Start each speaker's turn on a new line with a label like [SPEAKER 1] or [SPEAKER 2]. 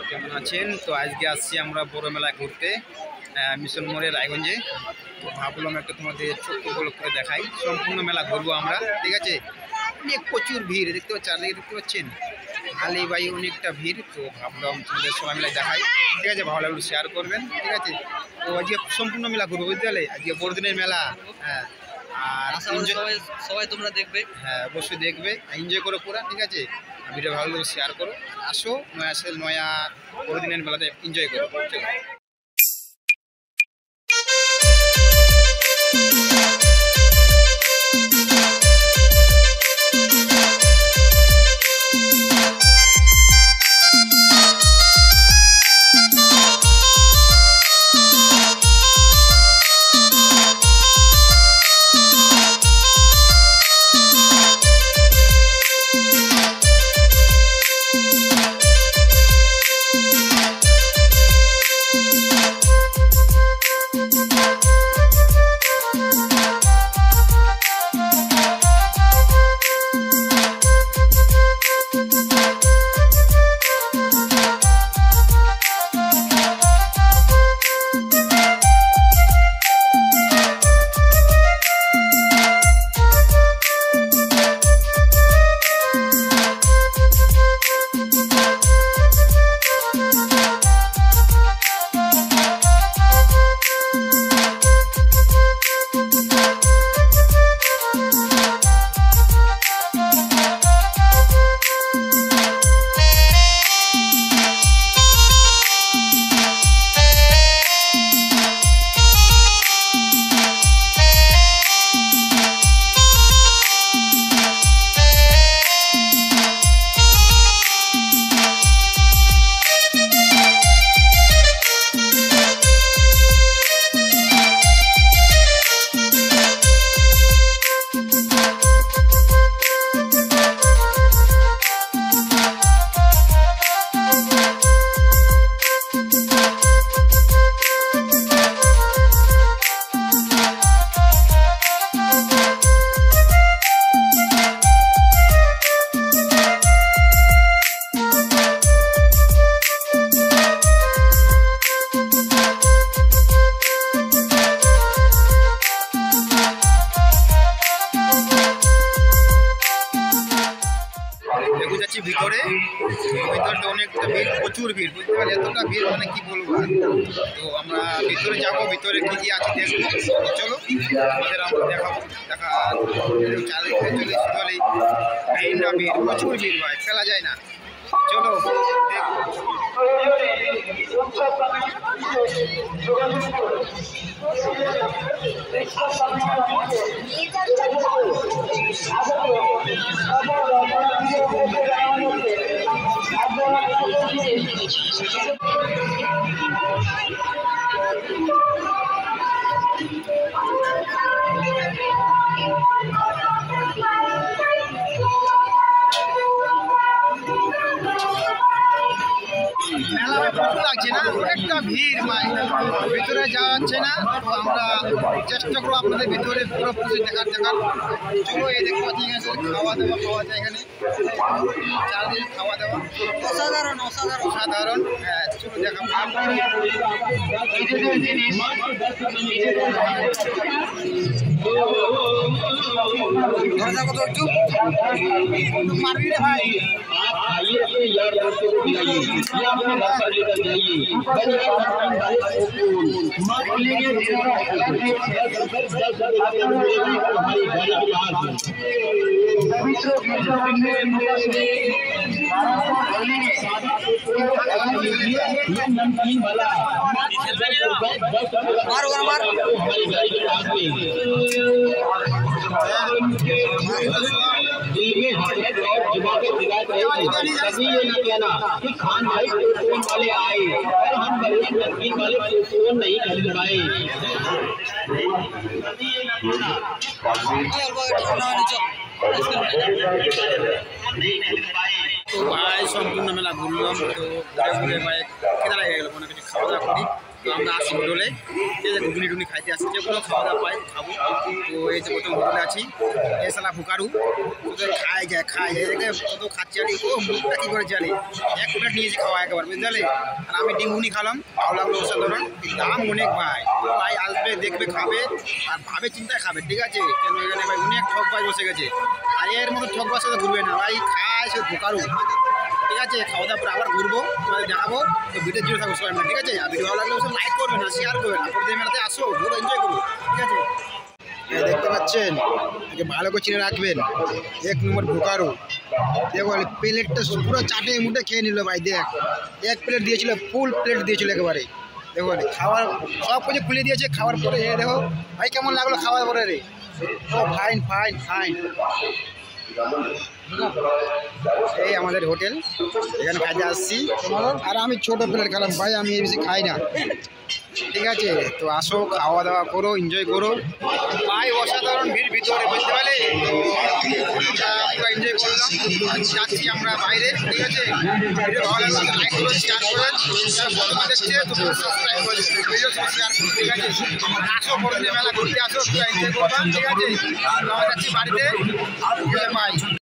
[SPEAKER 1] কেমন আছেন? তো আজকে আসছি আমরা বড় মেলা ঘুরতে মিশন মোড়ে রায়গঞ্জে। তো ভাবলাম একটা তোমাদের ছোট্ট করে দেখাই, সম্পূর্ণ মেলা ঘুরবো আমরা, ঠিক আছে? অনেক প্রচুর ভিড় দেখতে পাচ্ছেন, চারদিকে দেখতে পাচ্ছেন আলিবাই অনেকটা ভিড়। তো ভাবলাম তোমাদের সবাই মেলায় দেখাই, ঠিক আছে? ভালো লাগলো শেয়ার করবেন, ঠিক আছে? তো আজকে সম্পূর্ণ মেলা ঘুরবো, বুঝতে পারলে? আজকে বড়দিনের মেলা, হ্যাঁ। আর
[SPEAKER 2] সবাই তোমরা দেখবে,
[SPEAKER 1] হ্যাঁ অবশ্যই দেখবে, এনজয় করো পুরা, ঠিক আছে? ভিডিও ভালো লাগলে শেয়ার করো, আসো নয়া বড়দিনের মেলাতে এনজয় করো। ভিতরে তো অনেকটা ভিড়, প্রচুর ভিড়, বুঝতে পারলে? এতটা ভিড় মানে কি বলবো। তো আমরা ভিতরে যাবো, ভিতরে কি কি আছে দেখবো। চলো আমাদের আমরা দেখাবো, চারিদিকে চলে চলেই ভিড়, প্রচুর ভিড় ভাই, ফেলা যায় না। চলো লাগছে না, অনেকটা ভিড় ভাই, ভিতরে যাওয়া যাচ্ছে না। তো আমরা চেষ্টা করবো আপনাদের ভিতরে পুরো পুজো দেখার। চলো এই দেখতে পাচ্ছি এখানে খাওয়া দাওয়া পাওয়া যায়, এখানে চারদিকে খাওয়া দাওয়া অসাধারণ অসাধারণ অসাধারণ। হ্যাঁ চলো দেখাবো। মারবি রে ভাই,
[SPEAKER 3] कभी ये नहीं कहना कि खान भाई फोन वाले आए और हम बड़े नमकीन वाले फोन नहीं खरीदवाए।
[SPEAKER 1] তো ভাই সম্পূর্ণ মেলা ঘুরলাম, তো ঘুরে ঘুরে ভাই কেনা লেগে গেল, কোনো কিছু খাওয়া দাওয়া করি, তো আমরা আসি হোটেলে, ঠিক আছে, ঘুগনি টুগনি খাইতে আসছি, যেগুলো খাওয়া দাওয়া পাই খাবো। তো এই যে প্রথম হোটেলে আছি, এ শালা ভুকারু ওদের খায় যায় দেখে কত খাচ্ছে, আর ও মুখটা কী করে জানে, এক প্লেট নিয়েছি খাওয়া একবার, বুঝতে পারলে। আর আমি ডিম ঘুগনি খালাম, ভালো লাগলো অসাধারণ, দাম অনেক ভাই। ভাই আসবে দেখবে খাবে আর ভাবে চিন্তায় খাবে, ঠিক আছে। কেন এখানে ভাই অনেক ঠকবাজ বসে গেছে, আর এর মতো ঠকবার সাথে ঘুরবে না ভাই, খায় সে ভুকারু, ঠিক আছে। খাওয়া দাওয়া পরে আবার ঘুরবো, তোমাদের দেখাবো। তো ভিডিও জুড়ে থাকবো সবাই মিলে, ঠিক আছে। আর ভিডিও ভালো লাগলে অবশ্যই লাইক করবেন আর শেয়ার করবেন, আপনাদের মেলাতে আসো, ঘুরো, এনজয় করো, ঠিক আছে। দেখতে পাচ্ছেন, ভালো করে চিনে রাখবেন, এক নম্বর ভুকারু। দেখো প্লেটটা পুরো চাটে মুটে খেয়ে নিল ভাই, দেখ এক প্লেট দিয়েছিল, ফুল প্লেট দিয়েছিল একেবারে। দেখো খাওয়ার সব কিছু খুলে দিয়েছে, খাওয়ার পরে দেখো ভাই কেমন লাগলো খাওয়ার পরে রে। ও ফাইন ফাইন ফাইন। এই আমাদের হোটেল, এখানে খাইতে আসছি, আর আমি ছোট প্লেট খেলাম ভাই, আমি বেশি খাই না, ঠিক আছে। তো আসো, খাওয়া দাওয়া করো, এনজয় করো ভাই, অসাধারণ ভিড় ভিতরে, বুঝতে পারলে। তো আমরা এনজয় করলাম, যাচ্ছি আমরা বাইরে, ঠিক আছে। ভিডিও ভালো লাগলে লাইক করো, শেয়ার করেন, প্রথমে দেখছে তো সাবস্ক্রাইব করে ভিডিও শেয়ার করুন, ঠিক আছে। আসো বড়দিনের মেলা ঘুরতে আসো, এনজয় করবা, ঠিক আছে। আমরা যাচ্ছি বাড়িতে, বাই।